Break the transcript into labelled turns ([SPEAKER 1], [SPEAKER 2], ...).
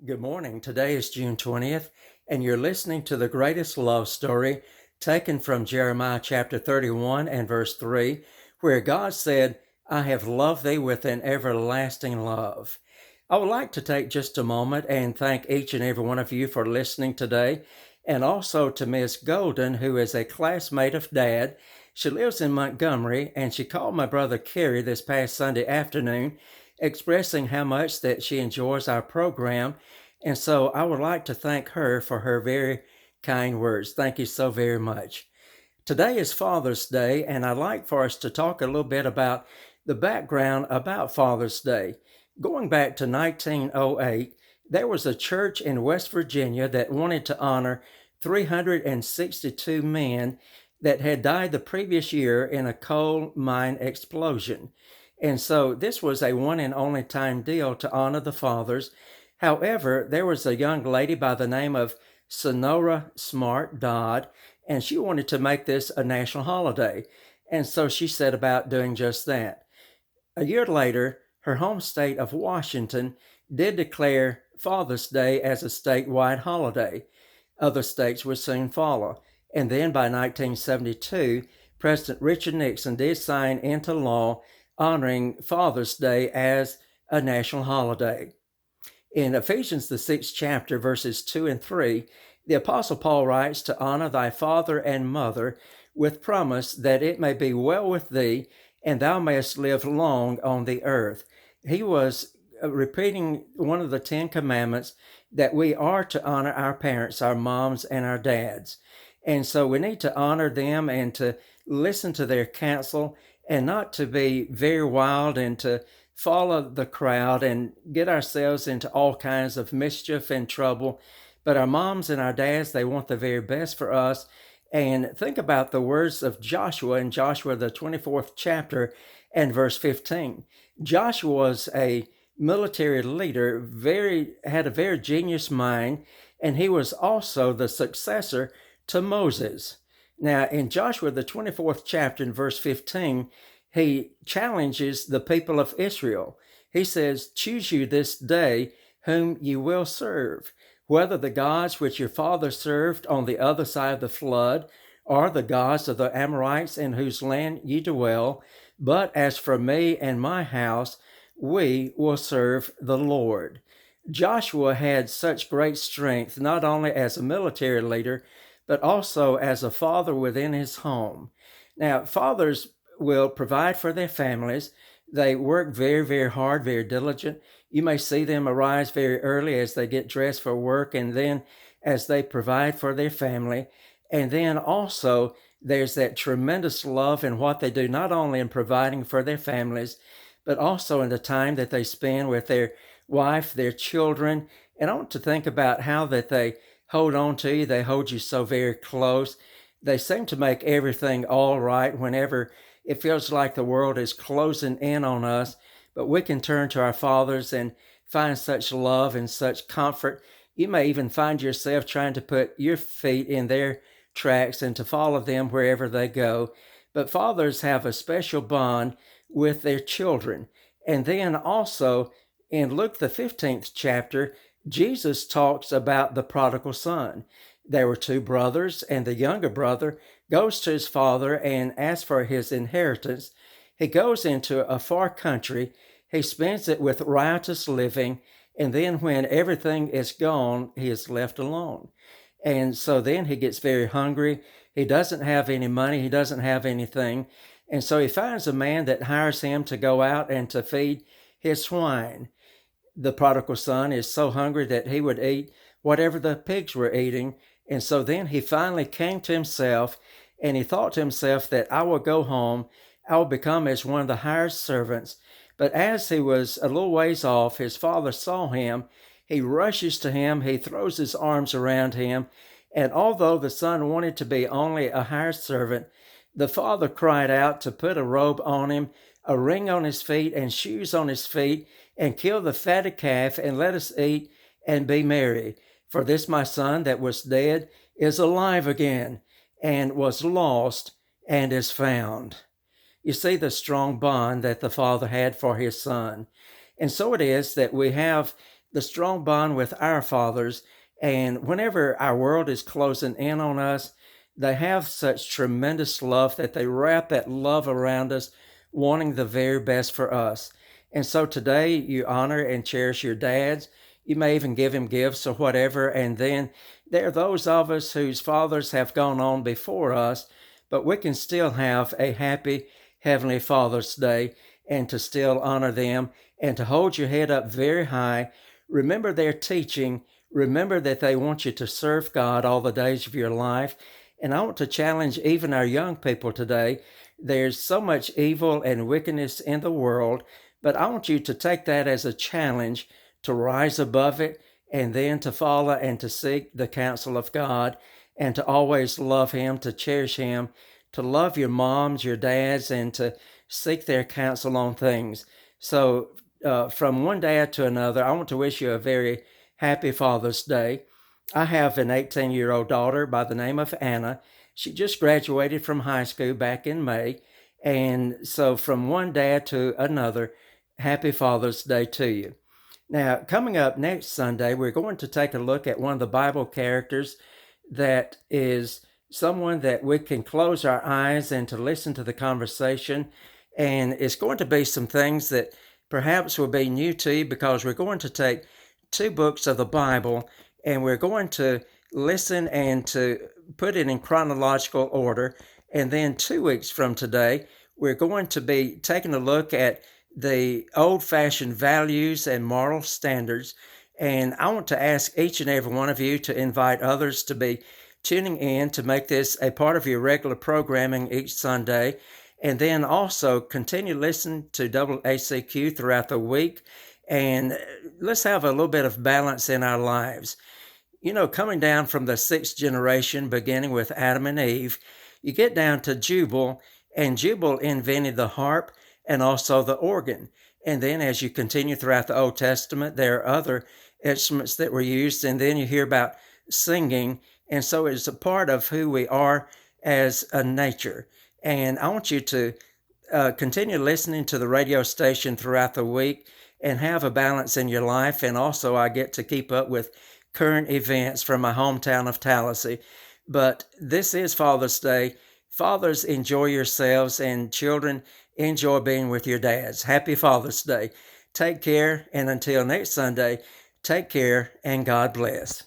[SPEAKER 1] Good morning. Today is June 20th, and you're listening to the greatest love story taken from Jeremiah chapter 31 and verse 3, where God said, I have loved thee with an everlasting love. I would like to take just a moment and thank each and every one of you for listening today, and also to Miss Golden, who is a classmate of Dad. She lives in Montgomery, and she called my brother Kerry this past Sunday afternoon, expressing how much that she enjoys our program. And so I would like to thank her for her very kind words. Thank you so very much. Today is Father's Day, and I'd like for us to talk a little bit about the background about Father's Day. Going back to 1908, there was a church in West Virginia that wanted to honor 362 men that had died the previous year in a coal mine explosion. And so this was a one and only time deal to honor the fathers. However, there was a young lady by the name of Sonora Smart Dodd, and she wanted to make this a national holiday. And so she set about doing just that. A year later, her home state of Washington did declare Father's Day as a statewide holiday. Other states would soon follow. And then by 1972, President Richard Nixon did sign into law honoring Father's Day as a national holiday. In Ephesians, the 6th chapter, verses 2 and 3, the Apostle Paul writes to honor thy father and mother with promise that it may be well with thee and thou mayest live long on the earth. He was repeating one of the 10 commandments that we are to honor our parents, our moms and our dads. And so we need to honor them and to listen to their counsel and not to be very wild and to follow the crowd and get ourselves into all kinds of mischief and trouble. But our moms and our dads, they want the very best for us. And think about the words of Joshua in Joshua, the 24th chapter and verse 15. Joshua was a military leader, had a very genius mind, and he was also the successor to Moses. Now, in Joshua, the 24th chapter and verse 15, he challenges the people of Israel. He says, choose you this day whom you will serve, whether the gods which your father served on the other side of the flood, or the gods of the Amorites in whose land ye dwell. But as for me and my house, we will serve the Lord. Joshua had such great strength, not only as a military leader, but also as a father within his home. Now, fathers will provide for their families. They work very, very hard, very diligent. You may see them arise very early as they get dressed for work, and then as they provide for their family. And then also there's that tremendous love in what they do, not only in providing for their families, but also in the time that they spend with their wife, their children. And I want to think about how that they hold on to you. They hold you so very close. They seem to make everything all right whenever it feels like the world is closing in on us, but we can turn to our fathers and find such love and such comfort. You may even find yourself trying to put your feet in their tracks and to follow them wherever they go. But fathers have a special bond with their children. And then also in Luke, the 15th chapter, Jesus talks about the prodigal son. There were 2 brothers, and the younger brother goes to his father and asks for his inheritance. He goes into a far country. He spends it with riotous living, and then when everything is gone, he is left alone. And so then he gets very hungry. He doesn't have any money. He doesn't have anything. And so he finds a man that hires him to go out and to feed his swine. The prodigal son is so hungry that he would eat whatever the pigs were eating. And so then he finally came to himself, and he thought to himself that I will go home. I will become as one of the hired servants. But as he was a little ways off, his father saw him. He rushes to him. He throws his arms around him. And although the son wanted to be only a hired servant, the father cried out to put a robe on him, a ring on his feet, and shoes on his feet, and kill the fatted calf, and let us eat and be merry. For this my son that was dead is alive again, and was lost and is found. You see the strong bond that the father had for his son. And so it is that we have the strong bond with our fathers. And whenever our world is closing in on us, they have such tremendous love that they wrap that love around us, wanting the very best for us. And so today you honor and cherish your dads. You may even give him gifts or whatever. And then there are those of us whose fathers have gone on before us, but we can still have a happy Heavenly Father's Day and to still honor them and to hold your head up very high. Remember their teaching. Remember that they want you to serve God all the days of your life. And I want to challenge even our young people today. There's so much evil and wickedness in the world, but I want you to take that as a challenge to rise above it and then to follow and to seek the counsel of God and to always love Him, to cherish Him, to love your moms, your dads, and to seek their counsel on things. So from one dad to another, I want to wish you a very happy Father's Day. I have an 18-year-old daughter by the name of Anna. She just graduated from high school back in May. And so from one dad to another, happy Father's Day to you. Now, coming up next Sunday, we're going to take a look at one of the Bible characters that is someone that we can close our eyes and to listen to the conversation. And it's going to be some things that perhaps will be new to you because we're going to take two books of the Bible and we're going to listen and to put it in chronological order. And then 2 weeks from today, we're going to be taking a look at the old-fashioned values and moral standards. And I want to ask each and every one of you to invite others to be tuning in to make this a part of your regular programming each Sunday. And then also continue listening to WACQ throughout the week. And let's have a little bit of balance in our lives. You know, coming down from the sixth generation, beginning with Adam and Eve, you get down to Jubal, and Jubal invented the harp and also the organ. And then as you continue throughout the Old Testament, there are other instruments that were used, and then you hear about singing. And so it's a part of who we are as a nature. And I want you to continue listening to the radio station throughout the week and have a balance in your life. And also I get to keep up with current events from my hometown of Tallahassee. But this is Father's Day. Fathers, enjoy yourselves, and children, enjoy being with your dads. Happy Father's Day. Take care, and until next Sunday, take care, and God bless.